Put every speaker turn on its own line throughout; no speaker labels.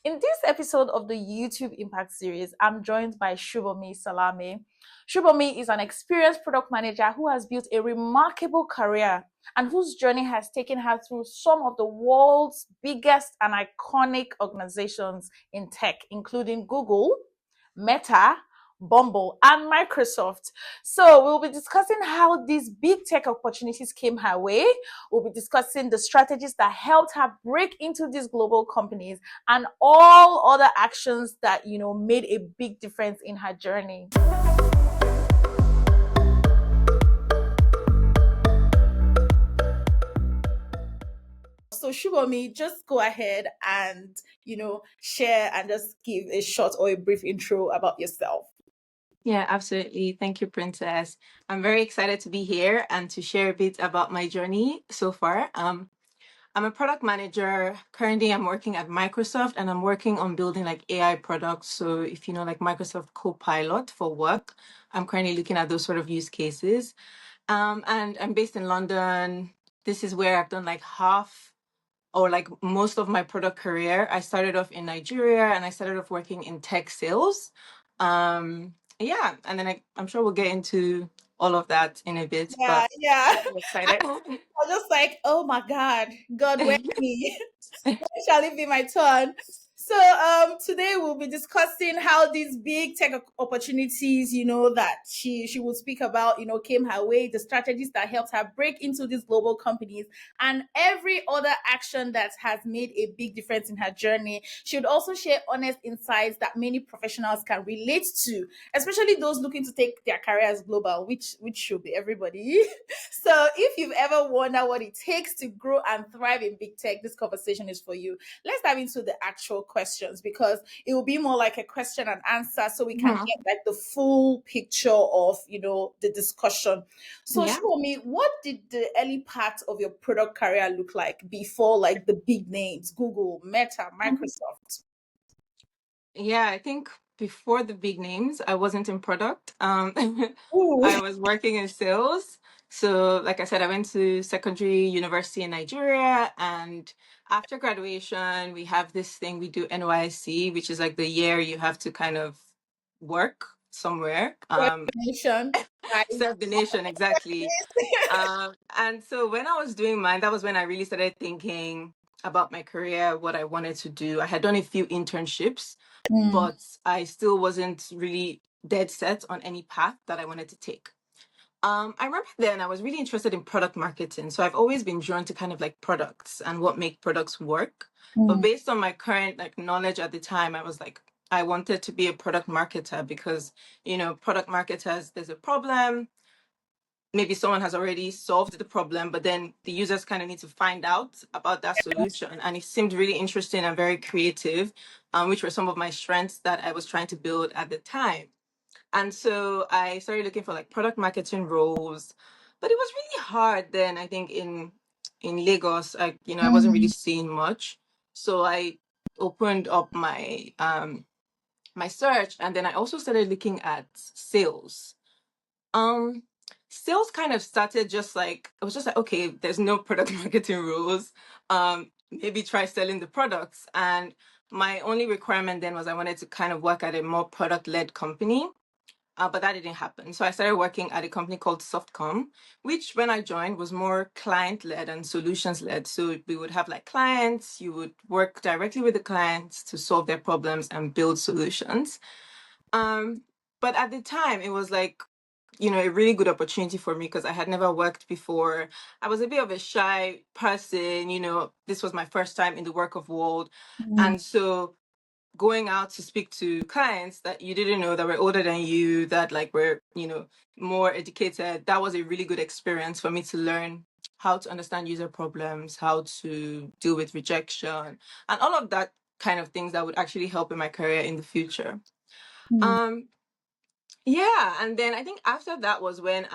In this episode of the YouTube Impact Series, I'm joined by Subomi Salame. Subomi is an experienced product manager who has built a remarkable career and whose journey has taken her through some of the world's biggest and iconic organizations in tech, including Google, Meta, Bumble, and Microsoft. So, we'll be discussing how these big tech opportunities came her way. We'll be discussing the strategies that helped her break into these global companies and all other actions that, made a big difference in her journey. So, Shubomi, just go ahead and, share and just give a short or a brief intro about yourself.
Yeah, absolutely. Thank you, Princess. I'm very excited to be here and to share a bit about my journey so far. I'm a product manager. Currently, I'm working at Microsoft and I'm working on building like AI products. So, if you know, like Microsoft Copilot for work, I'm currently looking at those sort of use cases. And I'm based in London. This is where I've done like half or like most of my product career. I started off in Nigeria and I started off working in tech sales. Yeah, and then I'm sure we'll get into all of that in a bit,
Yeah,
but
yeah.
I'm
I
excited.
was just like, oh my God, God, where me? Shall it be my turn? So today we'll be discussing how these big tech opportunities, that she will speak about, came her way, the strategies that helped her break into these global companies, and every other action that has made a big difference in her journey. She would also share honest insights that many professionals can relate to, especially those looking to take their careers global, which should be everybody. So if you've ever wondered what it takes to grow and thrive in big tech, this conversation is for you. Let's dive into the actual questions because it will be more like a question and answer so we can
Mhm.
get like the full picture of, the discussion. So
Yeah.
show me, what did the early part of your product career look like before like the big names, Google, Meta, Microsoft?
Yeah, I think before the big names, I wasn't in product.
Ooh.
I was working in sales. So, like I said, I went to secondary university in Nigeria, and after graduation, we have this thing we do NYC, which is like the year you have to kind of work somewhere.
Nation. Right.
Serve the nation, exactly. And so when I was doing mine, that was when I really started thinking about my career, what I wanted to do. I had done a few internships,
Mm.
but I still wasn't really dead set on any path that I wanted to take. I remember then I was really interested in product marketing. So I've always been drawn to kind of like products and what make products work. But
Mm.
based on my current like knowledge at the time, I was like, I wanted to be a product marketer because, product marketers, there's a problem. Maybe someone has already solved the problem, but then the users kind of need to find out about that solution. And it seemed really interesting and very creative, which were some of my strengths that I was trying to build at the time. And so I started looking for like product marketing roles, but it was really hard then. I think in Lagos, I wasn't really
Mm.
seeing much. So I opened up my search, and then I also started looking at sales. Um, Sales kind of started just like I was just like, okay, there's no product marketing rules. Maybe try selling the products. And my only requirement then was I wanted to kind of work at a more product-led company. But that didn't happen. So I started working at a company called Softcom, which when I joined was more client-led and solutions-led. So we would have like clients, you would work directly with the clients to solve their problems and build solutions. Um, but at the time, it was like, a really good opportunity for me because I had never worked before. I was a bit of a shy person, this was my first time in the work of world.
Mm.
And so going out to speak to clients that you didn't know that were older than you, that like were, more educated, that was a really good experience for me to learn how to understand user problems, how to deal with rejection, and all of that kind of things that would actually help in my career in the future.
Mm.
Um, yeah, and then I think after that was when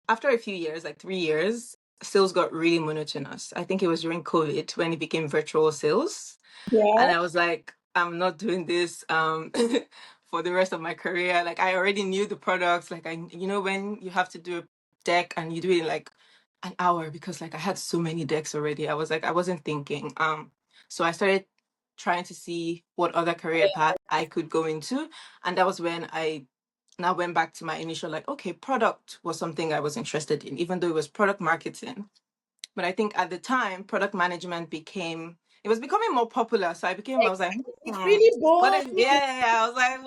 after a few years, like 3 years, sales got really monotonous. I think it was during COVID when it became virtual sales.
Yeah.
And I was like, I'm not doing this for the rest of my career. Like I already knew the products. Like when you have to do a deck and you do it in like an hour because like I had so many decks already. I was like, I wasn't thinking. So I started trying to see what other career path I could go into. And that was when I now went back to my initial, like, okay, product was something I was interested in, even though it was product marketing. But I think at the time, product management became, it was becoming more popular. So I was like,
It's really
what
boring.
is, yeah. I was like,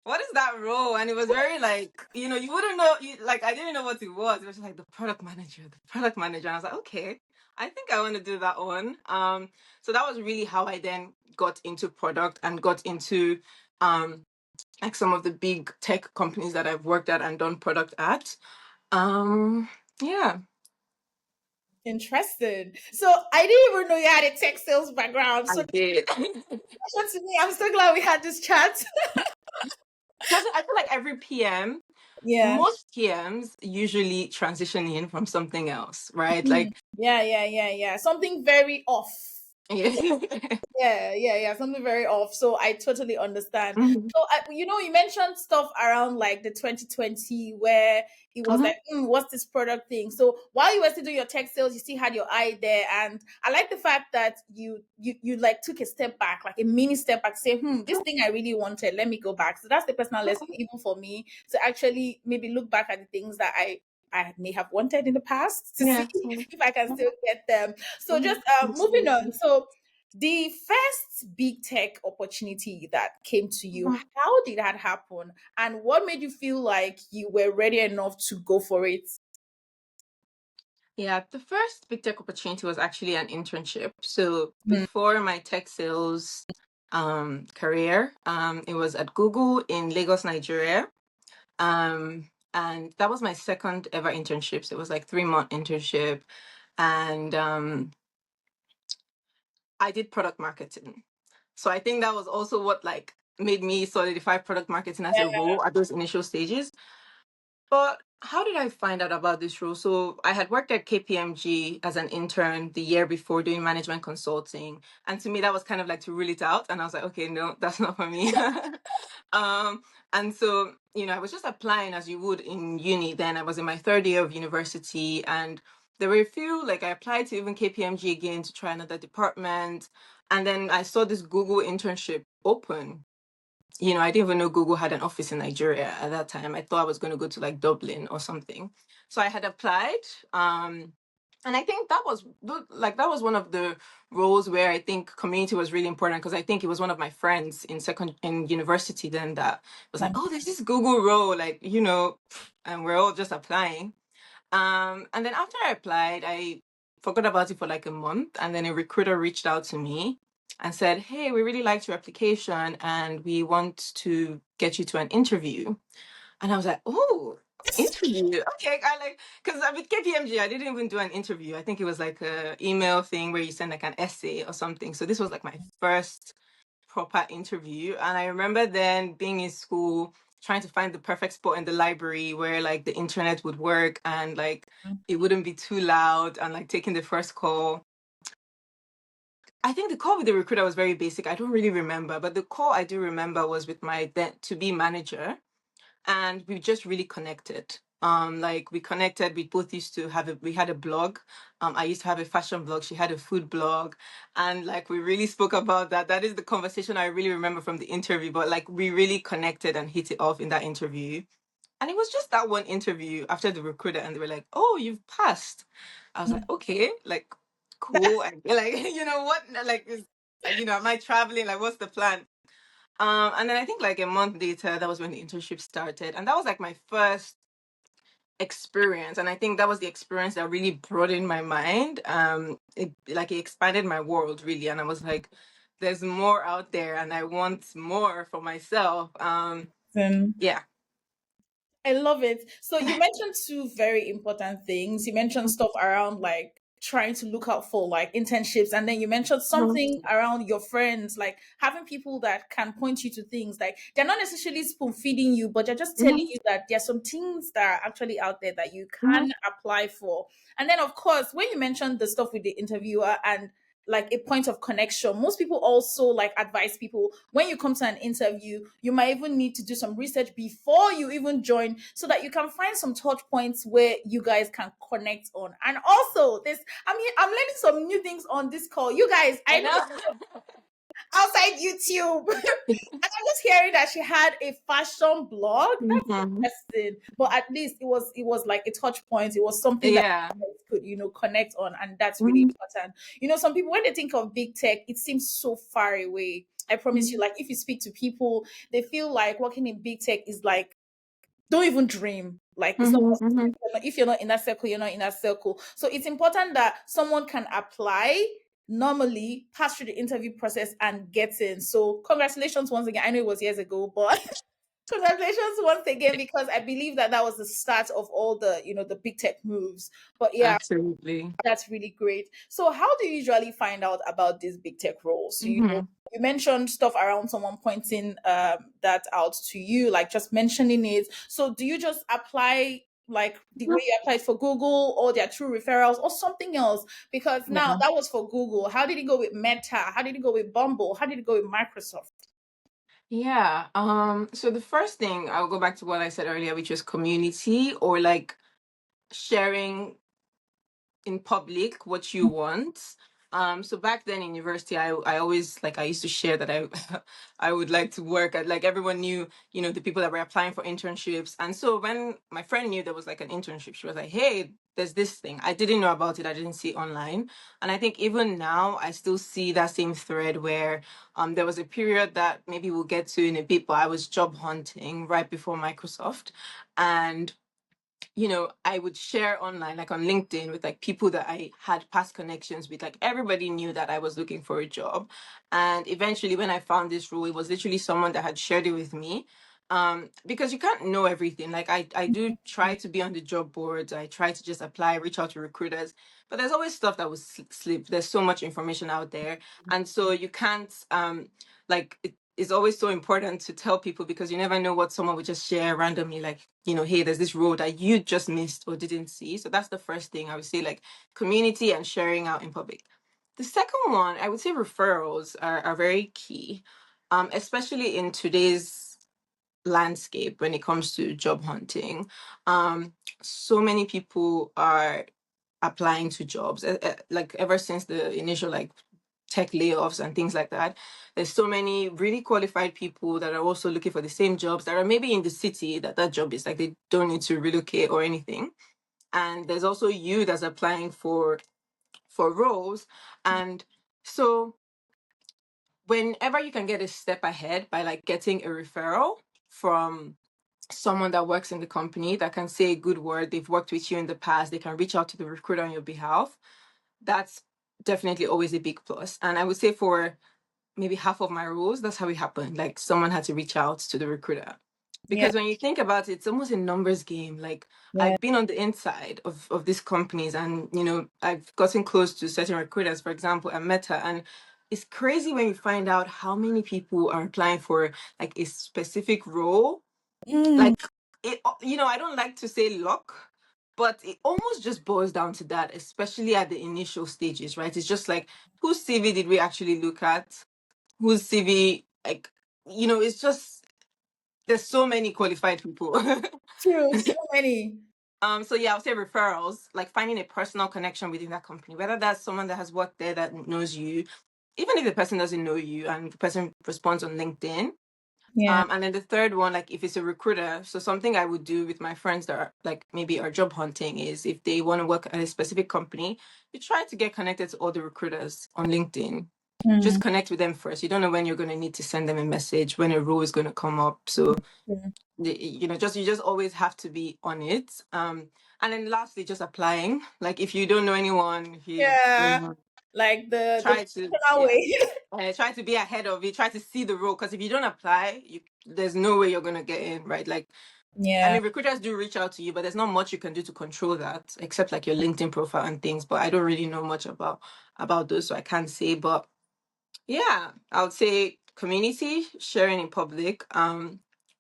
what is that role? And it was very like, you wouldn't know, like, I didn't know what it was. It was just like the product manager, the product manager. And I was like, okay, I think I want to do that one. So that was really how I then got into product and got into, like some of the big tech companies that I've worked at and done product at. Yeah,
Interesting. So I didn't even know you had a tech sales background.
I
So
did.
to me, I'm so glad we had this chat.
Because I feel like every PM,
Yeah.
most PMs usually transition in from something else, right?
Mhm.
Like,
Yeah. Something very off.
yeah.
Yeah. Something very off. So I totally understand.
Mhm,
So, you mentioned stuff around like the 2020 where it was
mhm.
like, what's this product thing? So while you were still doing your tech sales, you still had your eye there. And I like the fact that you like took a step back, like a mini step back, say, this thing I really wanted, let me go back. So that's the personal lesson, even for me, to actually maybe look back at the things that I may have wanted in the past to see
Yeah. Mhm,
if I can still get them. So just
mhm.
moving on.
Absolutely.
So the first big tech opportunity that came to you,
Mhm.
how did that happen? And what made you feel like you were ready enough to go for it?
Yeah, the first big tech opportunity was actually an internship. So
Mm,
before my tech sales career, it was at Google in Lagos, Nigeria. And that was my second ever internship. So it was like 3 month internship. And I did product marketing. So I think that was also what like made me solidify product marketing as a role at those initial stages. But how did I find out about this role? So I had worked at KPMG as an intern the year before doing management consulting. And to me, that was kind of like to rule it out. And I was like, okay, no, that's not for me. um, and so, I was just applying as you would in uni then. I was in my third year of university, and there were a few, like I applied to even KPMG again to try another department. And then I saw this Google internship open. I didn't even know Google had an office in Nigeria at that time. I thought I was going to go to like Dublin or something. So I had applied. And I think that was one of the roles where I think community was really important, because I think it was one of my friends in university then that was like,
mm,
oh, there's this Google role, like, and we're all just applying. And then after I applied, I forgot about it for like a month, and then a recruiter reached out to me and said, "Hey, we really liked your application, and we want to get you to an interview." And I was like, "Oh, interview? Okay." Because with KPMG, I didn't even do an interview. I think it was like a email thing where you send like an essay or something. So this was like my first proper interview. And I remember then being in school, trying to find the perfect spot in the library where like the internet would work and like it wouldn't be too loud, and like taking the first call. I think the call with the recruiter was very basic. I don't really remember, but the call I do remember was with my then to be manager, and we just really connected. Like we connected. We both used to we had a blog. I used to have a fashion blog. She had a food blog, and like we really spoke about that. That is the conversation I really remember from the interview. But like we really connected and hit it off in that interview. And it was just that one interview after the recruiter, and they were like, "Oh, you've passed." I was like,
mm.
"Okay, like, cool." And like, what? Like, am I traveling? Like, what's the plan? And then I think like a month later, that was when the internship started, and that was like my first experience. And I think that was the experience that really broadened my mind. It expanded my world really, and I was like, "There's more out there, and I want more for myself."
Then
Yeah.
I love it. So you mentioned two very important things. You mentioned stuff around like trying to look out for like internships, and then you mentioned
Mhm.
something around your friends, like having people that can point you to things. Like they're not necessarily spoon feeding you, but they're just telling
Mhm.
you that there's some things that are actually out there that you can
Mhm.
apply for. And then of course, when you mentioned the stuff with the interviewer and like a point of connection. Most people also like advise people when you come to an interview, you might even need to do some research before you even join so that you can find some touch points where you guys can connect on. And also, this I'm learning some new things on this call. You guys,
I
I know
know.
outside YouTube. And I'm just hearing that she had a fashion blog.
Mhm.
That's interesting. But at least it was like a touch point. It was something that
Yeah.
you guys could, connect on, and that's really
Mhm.
important. Some people when they think of big tech, it seems so far away. I promise you,
Mhm.
like if you speak to people, they feel like working in big tech is like don't even dream. Like it's not
Mhm.
possible.
Mhm.
If you're not in that circle, you're not in that circle. So it's important that someone can apply normally, pass through the interview process and get in. So congratulations once again. I know it was years ago, but congratulations once again because I believe that that was the start of all the big tech moves. But yeah,
Absolutely.
that's really great. So, how do you usually find out about these big tech roles?
Mhm.
You mentioned stuff around someone pointing that out to you, like just mentioning it. So, do you just apply like the way you applied for Google, or their true referrals, or something else? Because now
Yeah.
that was for Google. How did it go with Meta? How did it go with Bumble? How did it go with Microsoft?
Yeah. So the first thing I'll go back to what I said earlier, which was community or like sharing in public what you want. So back then in university, I always like I used to share that I I would like to work at like everyone knew the people that were applying for internships, and so when my friend knew there was like an internship, she was like, "Hey, there's this thing. I didn't know about it. I didn't see it online." And I think even now I still see that same thread where there was a period that maybe we'll get to in a bit, but I was job hunting right before Microsoft, and I would share online, like on LinkedIn, with like people that I had past connections with. Like everybody knew that I was looking for a job. And eventually, when I found this role, it was literally someone that had shared it with me. Because you can't know everything. Like I do try to be on the job boards. I try to just apply, reach out to recruiters, but there's always stuff that will slip. There's so much information out there, and so you can't like it is always so important to tell people because you never know what someone would just share randomly, like, hey, there's this road that you just missed or didn't see. So that's the first thing I would say, like community and sharing out in public. The second one, I would say referrals are very key, especially in today's landscape when it comes to job hunting. So many people are applying to jobs, like ever since the initial like tech layoffs and things like that. There's so many really qualified people that are also looking for the same jobs that are maybe in the city that job is like they don't need to relocate or anything. And there's also you that's applying for roles. And so whenever you can get a step ahead by like getting a referral from someone that works in the company that can say a good word, they've worked with you in the past, they can reach out to the recruiter on your behalf, that's definitely always a big plus. And I would say for maybe half of my roles, that's how it happened. Like someone had to reach out to the recruiter.
Yeah,
Because when you think about it, it's almost a numbers game. Like
yeah.
I've been on the inside of these companies and, I've gotten close to certain recruiters, for example, at Meta. And it's crazy when you find out how many people are applying for like a specific role.
Mm,
Like I don't like to say luck, but it almost just boils down to that, especially at the initial stages, right? It's just like whose CV did we actually look at? Whose CV, like, it's just there's so many qualified people.
true. So many.
So yeah, I would say referrals, like finding a personal connection within that company, whether that's someone that has worked there that knows you, even if the person doesn't know you and the person responds on LinkedIn.
Yeah.
And then the third one, like if it's a recruiter, so something I would do with my friends that are like maybe are job hunting is if they want to work at a specific company, you try to get connected to all the recruiters on LinkedIn.
Mm,
Just connect with them first. You don't know when you're going to need to send them a message, when a role is going to come up. So
yeah.
you just always have to be on it. And then lastly, just applying. Like if you don't know anyone, if you
Yeah, like the
try to
traditional way.
try to be ahead of it, try to see the role, because if you don't apply, there's no way you're gonna get in, right? Like I
Yeah.
mean, recruiters do reach out to you, but there's not much you can do to control that except like your LinkedIn profile and things. But I don't really know much about those, so I can't say. But yeah, I would say community sharing in public,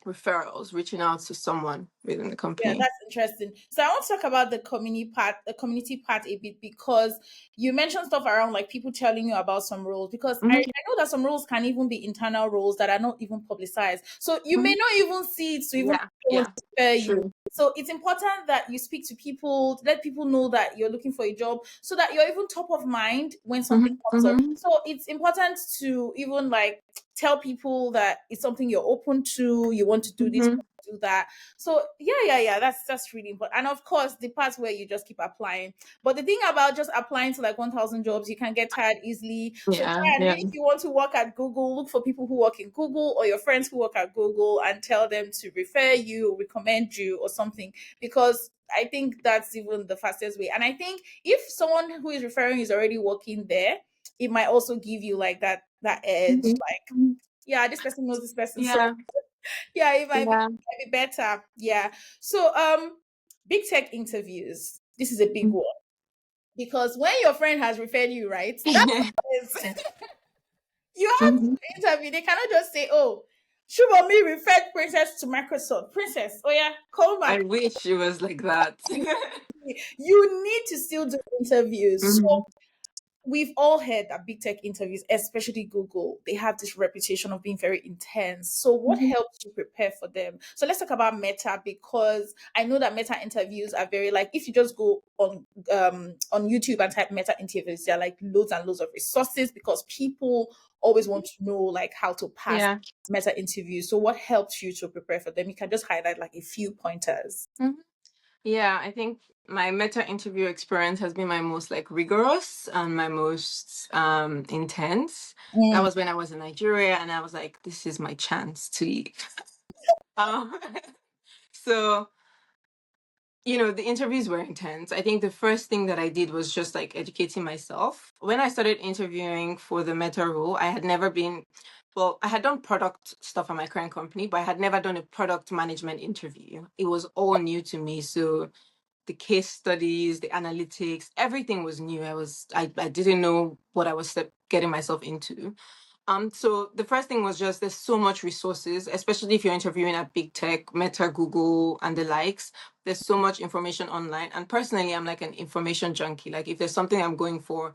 referrals, reaching out to someone within the
Yeah,
company.
that's interesting. So I want to talk about the community part a bit because you mentioned stuff around like people telling you about some roles because I
Hmm.
know that some roles can even be internal roles that are not even publicized. So you may
Hmm.
not even see it to even
Yeah,
want
yeah,
to refer you.
true.
So it's important that you speak to people, let people know that you're looking for a job so that you're even top of mind when something
Hmm.
comes up.
Hmm.
So it's important to even like tell people that it's something you're open to, you want to do this,
Hmm.
do that. So yeah. That's really important. And of course, the part where you just keep applying. But the thing about just applying to like 1,000 jobs, you can get tired easily. So
Yeah,
try and
yeah.
if you want to work at Google, look for people who work in Google or your friends who work at Google and tell them to refer you, recommend you, or something. Because I think that's even the fastest way. And I think if someone who is referring is already working there, it might also give you like that edge.
Mhm.
Like, yeah, this person knows this person. So
Yeah,
yeah,
yeah.
might be better. Yeah. So big tech interviews. This is a big one because when your friend has referred you, right? That is you have
Mhm.
to interview. They cannot just say, "Oh, Subomi referred Princess to Microsoft." Princess, oh yeah, call my.
I wish it was like that.
You need to still do interviews. So
Hmm.
we've all heard that big tech interviews, especially Google, they have this reputation of being very intense. So, what
Hmm.
helps you prepare for them? So, let's talk about Meta because I know that Meta interviews are very like if you just go on YouTube and type Meta interviews, there are like loads and loads of resources because people always want to know like how to pass
Yeah.
Meta interviews. So, what helps you to prepare for them? You can just highlight like a few pointers.
Mhm. Yeah, I think my meta interview experience has been my most like rigorous and my most intense. That
Mm,
was when I was in Nigeria and I was like, this is my chance to leave. Um, so the interviews were intense. I think the first thing that I did was just like educating myself. When I started interviewing for the Meta role, I had done product stuff at my current company, but I had never done a product management interview. It was all new to me. So the case studies, the analytics, everything was new. I didn't know what I was getting myself into. So the first thing was just there's so much resources, especially if you're interviewing at big tech, Meta, Google, and the likes. There's so much information online. And personally, I'm like an information junkie. Like if there's something I'm going for,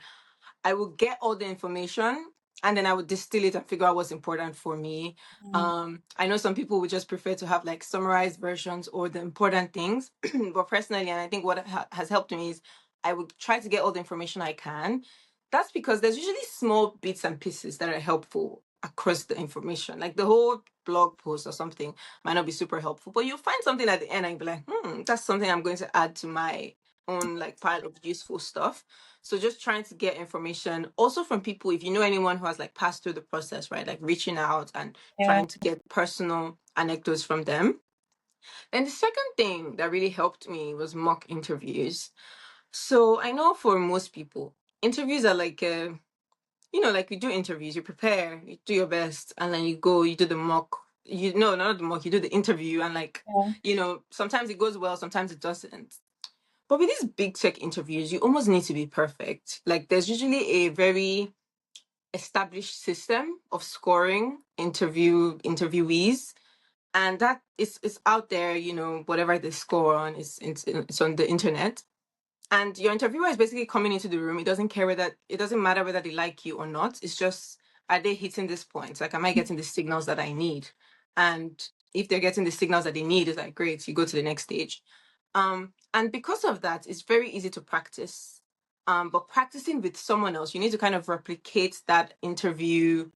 I would get all the information and then I would distill it and figure out what's important for me.
mm,
I know some people would just prefer to have like summarized versions or the important things, but personally, and I think what has helped me is I would try to get all the information I can. That's because there's usually small bits and pieces that are helpful across the information. Like the whole blog post or something might not be super helpful, but you'll find something at the end and you'll be like, that's something I'm going to add to my own like pile of useful stuff. So just trying to get information also from people, if you know anyone who has like passed through the process, right? Like reaching out and
yeah.
trying to get personal anecdotes from them. And the second thing that really helped me was mock interviews. So I know for most people, interviews are like, like you do interviews, you prepare, you do your best, and then you go, you do the mock. No, not the mock, you do the interview, and like,
Yeah.
sometimes it goes well, sometimes it doesn't. But with these big tech interviews, you almost need to be perfect. Like there's usually a very established system of scoring interviewees, and that is out there. Whatever they score on is it's on the internet. And your interviewer is basically coming into the room. It doesn't matter whether they like you or not. It's just, are they hitting this point? Like, am I getting the signals that I need? And if they're getting the signals that they need, it's like great, you go to the next stage. And because of that, it's very easy to practice. But practicing with someone else, you need to kind of replicate that interview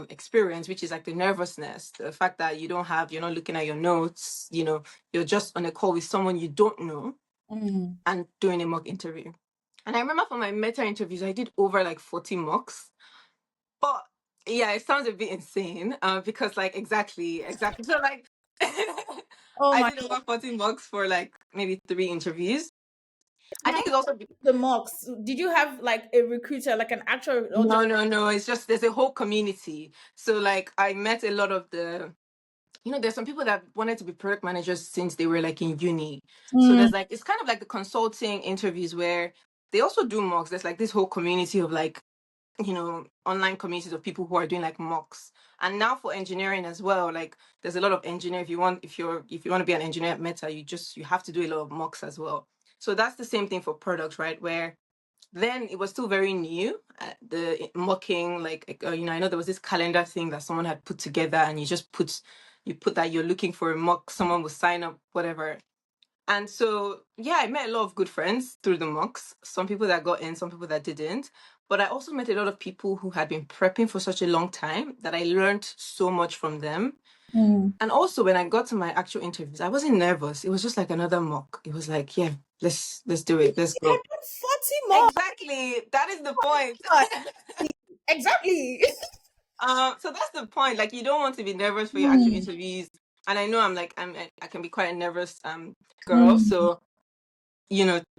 experience, which is like the nervousness, the fact that you're not looking at your notes, you're just on a call with someone you don't know
Mm.
and doing a mock interview. And I remember for my meta interviews, I did over like 40 mocks. But yeah, it sounds a bit insane because like exactly. So like
Oh
I
my
did over 40 mocks for like maybe 3 interviews. I
Now,
think it's also
the mocks, did you have like a recruiter, like an actual, or just
no. It's just there's a whole community. So like I met a lot of there's some people that wanted to be product managers since they were like in uni. So
mm,
there's like it's kind of like the consulting interviews where they also do mocks. There's like this whole community of like online communities of people who are doing like mocks. And now for engineering as well, like there's a lot of engineer. If you want to be an engineer at Meta, you have to do a lot of mocks as well. So that's the same thing for products, right? Where then it was still very new, the mocking, like I know there was this calendar thing that someone had put together, and you put that you're looking for a mock, someone will sign up, whatever. And so, yeah, I met a lot of good friends through the mocks. Some people that got in, some people that didn't. But I also met a lot of people who had been prepping for such a long time that I learned so much from them.
Mm.
And also, when I got to my actual interviews, I wasn't nervous. It was just like another mock. It was like, yeah, let's do it. Let's
You had
go.
done 40 more.
Exactly. That is the point.
God. Exactly.
So that's the point. Like, you don't want to be nervous for your actual
Mm.
interviews. And I know I can be quite a nervous girl.
Mm.
So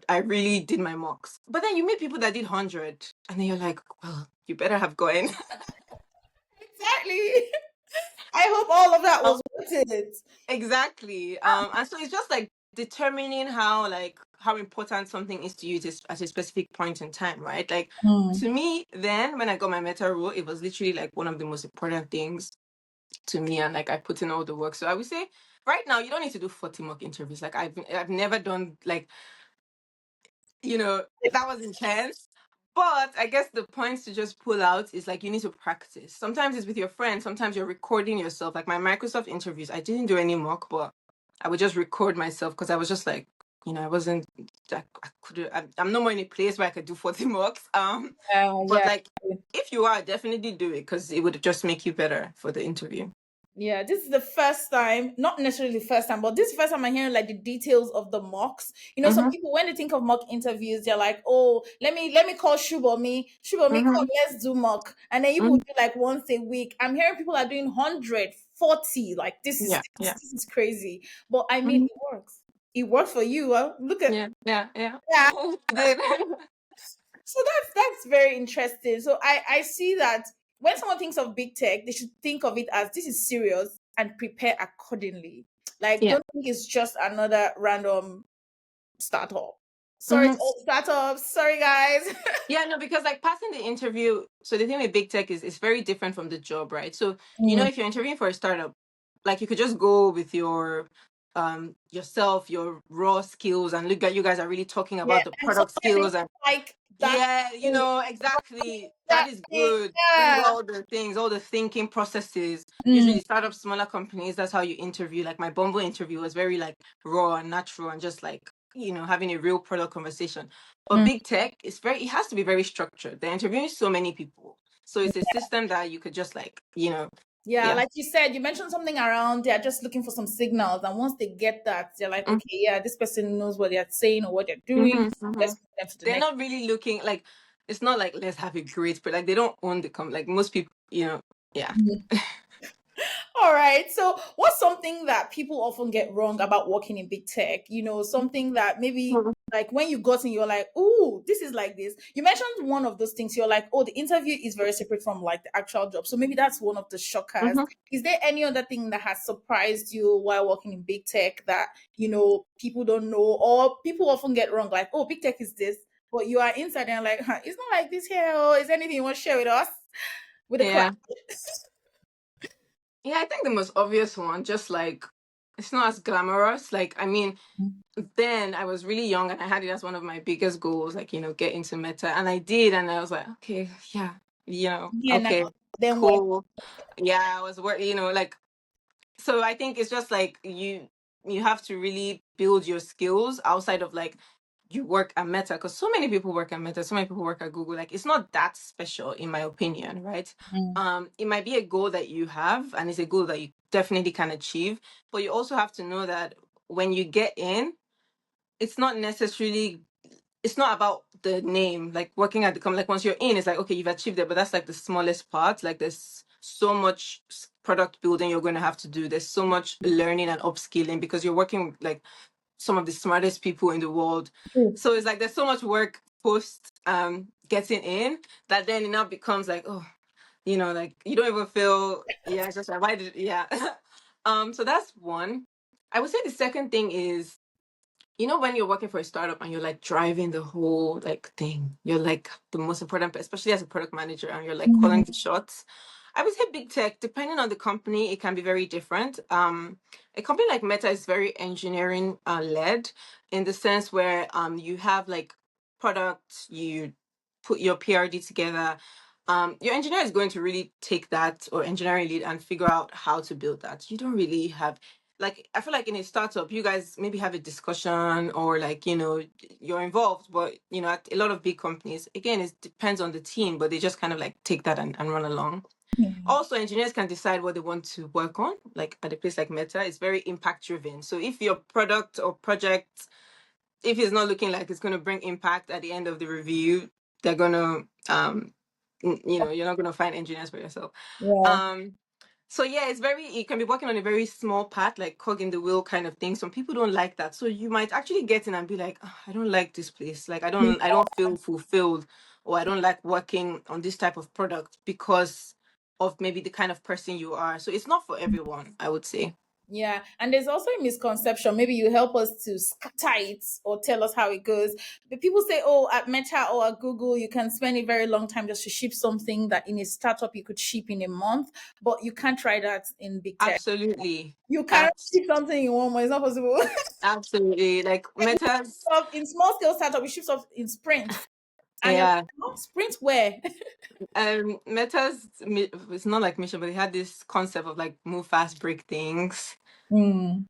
I really did my mocks. But then you meet people that did 100, and then you're like, well, you better have gone.
Exactly. I hope all of that
Um,
was worth it.
exactly. And so it's just like determining how important something is to you at a specific point in time, right? Like,
Mm.
to me, then when I got my meta role, it was literally like one of the most important things to me, and like I put in all the work. So I would say right now you don't need to do 40 mock interviews. Like I've never done, like, that was intense. But I guess the points to just pull out is like you need to practice. Sometimes it's with your friends, sometimes you're recording yourself. Like my Microsoft interviews, I didn't do any mock, but I would just record myself because I was just like, I wasn't, I could, I'm no more in a place where I could do 40 mocks. But
Yeah.
like, if you are, definitely do it because it would just make you better for the interview.
Yeah, this is the first time, not necessarily the first time, but this is the first time I'm hearing like the details of the mocks. Some
Mm-hmm.
people when they think of mock interviews, they're like, "Oh, let me call Subomi, Subomi,
Mm-hmm.
come, let's do mock," and then you will
Mm-hmm.
do like once a week. I'm hearing people are doing 140. Like this is
Yeah,
this,
yeah.
this is crazy, but I mean,
Mhm.
it works. It works for you. Huh? Look at
Yeah, yeah, yeah.
yeah.
Did.
So that's very interesting. So I see that when someone thinks of big tech, they should think of it as this is serious and prepare accordingly. Like
Yeah.
don't think it's just another random startup. Sorry to
Mhm.
all startups. Sorry guys.
Yeah, no, because like passing the interview, so the thing with big tech is it's very different from the job, right? So,
Mm,
if you're interviewing for a startup, like you could just go with your yourself, your raw skills, and look at you guys are really talking
yeah,
about the
and some
product
of them
skills. And
like that
yeah,
thing,
exactly. That
that
is
thing.
good. Bring
Yeah.
all the things, all the thinking processes.
Mm,
Usually startup smaller companies, that's how you interview. Like my Bumble interview was very like raw and natural and just like, having a real product conversation. But
mm.
big tech it has to be very structured. They're interviewing so many people. So it's a system that you could just like,
Yeah,
yeah.
like you said, you mentioned something around they're just looking for some signals. And once they get that, they're like, okay, yeah, this person knows what they're saying or what they're doing.
Mm-hmm, mm-hmm.
Let's move them to the
They're
next.
not really looking like it's not like let's have a great, but like they don't own like most people, yeah.
Mhm. All right. So, what's something that people often get wrong about working in big tech? Something that maybe like when you got in, you're like, "Oh, this is like this." You mentioned one of those things. You're like, "Oh, the interview is very separate from like the actual job." So maybe that's one of the shockers.
Mm-hmm.
Is there any other thing that has surprised you while working in big tech that people don't know or people often get wrong? Like, "Oh, big tech is this," but you are inside and like, huh, "It's not like this here." Or is there anything you want to share with us with the class?
Yeah. Yeah, I think the most obvious one, just like it's not as glamorous. Like, I mean, then I was really young and I had it as one of my biggest goals, like, get into meta. And I did, and I was like, okay, yeah,
Yeah. Now,
okay,
then what?
cool. Yeah, I was working, like, so I think it's just like you have to really build your skills outside of like you work at Meta, because so many people work at Meta, so many people work at Google. Like it's not that special in my opinion, right?
Mm,
It might be a goal that you have, and it's a goal that you definitely can achieve, but you also have to know that when you get in, it's not necessarily it's not about the name, like working at the company. Like once you're in, it's like okay, you've achieved it, but that's like the smallest part. Like there's so much product building you're going to have to do. There's so much learning and upskilling because you're working with like some of the smartest people in the world.
true.
So it's like there's so much work post getting in that then it now becomes like oh, like you don't even feel yeah, it's just like why did yeah. So that's one. I would say the second thing is you know, when you're working for a startup and you're like driving the whole like thing, you're like the most important, especially as a product manager, and you're like calling
Mm,
the shots. I would say big tech, depending on the company, it can be very different. A company like Meta is very engineering led, in the sense where you have like product, you put your PRD together. Your engineer is going to really take that, or engineering lead, and figure out how to build that. You don't really have, like, I feel like in a startup you guys maybe have a discussion, or like, you know, you're involved, but you know, at a lot of big companies, again, it depends on the team, but they just kind of like take that and run along.
yeah.
Also, engineers can decide what they want to work on. Like at a place like Meta, it's very impact driven. So if your product or project, if it's not looking like it's going to bring impact at the end of the review, they're going to you know, you're not going to find engineers for yourself.
Yeah.
um so yeah, it's very, you can be working on a very small part, like cog in the wheel kind of thing. Some people don't like that. So you might actually get in and be like, "Ah, I don't like this place. Like I don't feel fulfilled, or I don't like working on this type of product because of maybe the kind of person you are." So it's not for everyone, I would say.
Yeah, and there's also a misconception. Maybe you help us to scatter it or tell us how it goes. But people say, oh, at Meta or at Google, you can spend a very long time just to ship something that in a startup you could ship in a month, but you can't try that in big tech.
Absolutely.
You cannot
Abs-
ship something in 1 month. It's not possible.
Absolutely. Like Meta's,
Stuff in small scale startup, we ship stuff in sprints. And you're like,
yeah.
oh, sprint where?
It's not like mission, but they had this concept of like move fast, break things.
Mm,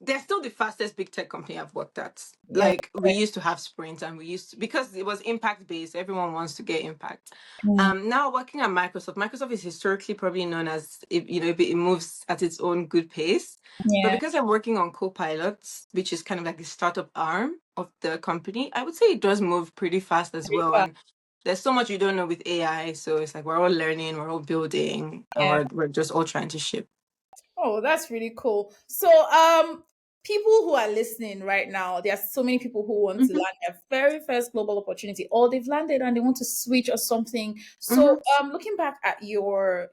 They're still the fastest big tech company I've worked at.
yeah.
Like we used to have sprints, and we used to, because it was impact based, everyone wants to get impact.
Mm,
Now working at Microsoft is historically probably known as, you know, it moves at its own good pace. But
yeah.
because I'm working on Copilot, which is kind of like the startup arm of the company, I would say it does move pretty fast as well. And there's so much you don't know with AI. So it's like we're all learning, we're all building, and
Yeah.
we're just all trying to ship.
Oh, that's really cool. So, people who are listening right now, there are so many people who want to
Hmm.
land their very first global opportunity, or they've landed and they want to switch or something. So,
Hmm.
looking back at your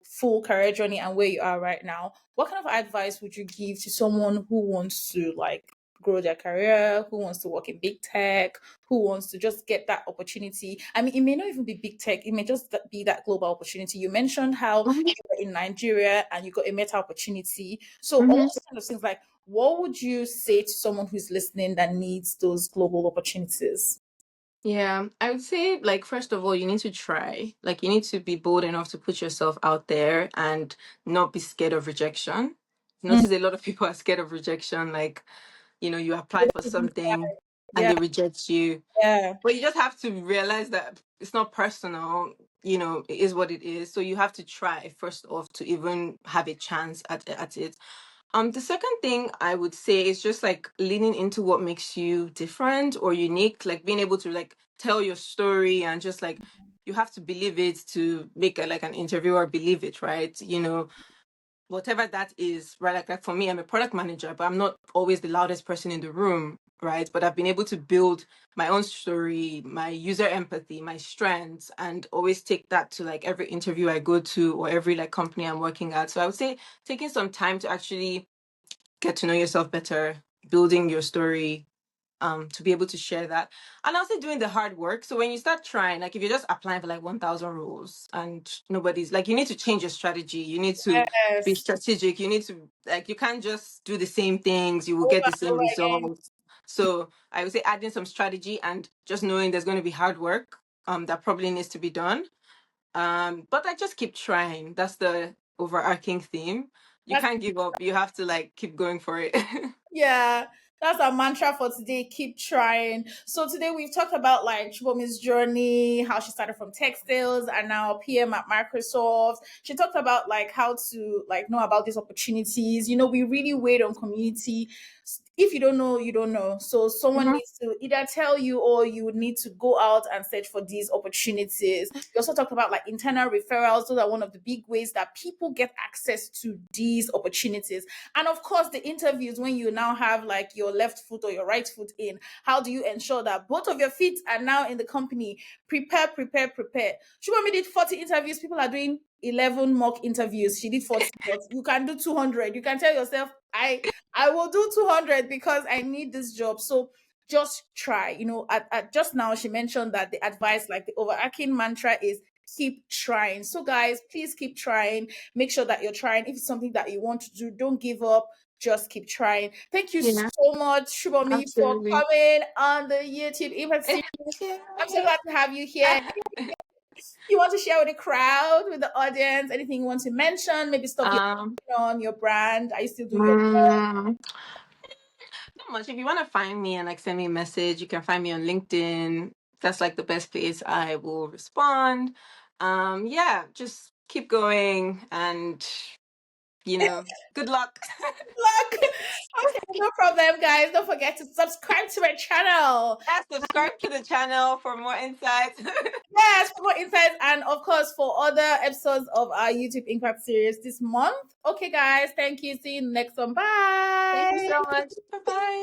full career journey and where you are right now, what kind of advice would you give to someone who wants to like grow their career, who wants to work in big tech, who wants to just get that opportunity? I mean, it may not even be big tech; it may just be that global opportunity. You mentioned how in Nigeria and you got a meta opportunity. So all
Hmm.
those kind of things, like what would you say to someone who's listening that needs those global opportunities?
Yeah, I would say, like, first of all, you need to try. Like, you need to be bold enough to put yourself out there and not be scared of rejection.
Mm,
Notice a lot of people are scared of rejection. Like, you know, you apply for something and
yeah,
they reject you.
yeah,
But you just have to realize that it's not personal. You know, it is what it is. So you have to try first off to even have a chance at it. The second thing I would say is just like leaning into what makes you different or unique, like being able to like tell your story, and just like you have to believe it to make like an interviewer believe it, right? You know, whatever that is, right? Like for me, I'm a product manager, but I'm not always the loudest person in the room, right? But I've been able to build my own story, my user empathy, my strengths, and always take that to like every interview I go to, or every like company I'm working at. So I would say taking some time to actually get to know yourself better, building your story, to be able to share that, and also doing the hard work. So when you start trying, like if you're just applying for like 1,000 roles and nobody's, like, you need to change your strategy. You need to be
yes,
strategic. You need to, like, you can't just do the same things. You will
over
get the
and
same
over again.
results. So I would say adding some strategy and just knowing there's going to be hard work that probably needs to be done. But I just keep trying. That's the overarching theme. You
That's
can't give up. You have to like keep going for it.
Yeah, that's our mantra for today. Keep trying. So today we've talked about like Chubomi's journey, how she started from textiles and now PM at Microsoft. She talked about like how to like know about these opportunities. You know, we really wait on community. If you don't know, you don't know. So someone
Mhm.
needs to either tell you or you would need to go out and search for these opportunities. We also talked about like internal referrals. Those are one of the big ways that people get access to these opportunities. And of course, the interviews, when you now have like your left foot or your right foot in, how do you ensure that both of your feet are now in the company? Prepare, prepare, prepare. Shubham did 40 interviews. People are doing 11 mock interviews. She did 40, but you can do 200. You can tell yourself, I will do 200 because I need this job. So just try. At just now she mentioned that the advice, like the overarching mantra, is keep trying. So guys, please keep trying. Make sure that you're trying. If it's something that you want to do, don't give up. Just keep trying. Thank you
Yeah,
so much, Shubomi, for
absolutely.
coming on the YouTube Impact
Thank
series.
you.
I'm so glad to have you here. You want to share with the crowd, with the audience, anything you want to mention? Maybe stuff you're
um,
working on, your brand. Are you still doing your
mm, Not much. If you want to find me and like send me a message, you can find me on LinkedIn. That's like the best place. I will respond. Yeah, just keep going and good luck.
blog? Okay, no problem, guys. Don't forget to subscribe to my channel.
Yeah, subscribe to the channel for more insights.
Yes, for more insights and of course for other episodes of our YouTube Impact series this month. Okay, guys, thank you. See you next one.
Thank you
Bye.
so much. Bye bye.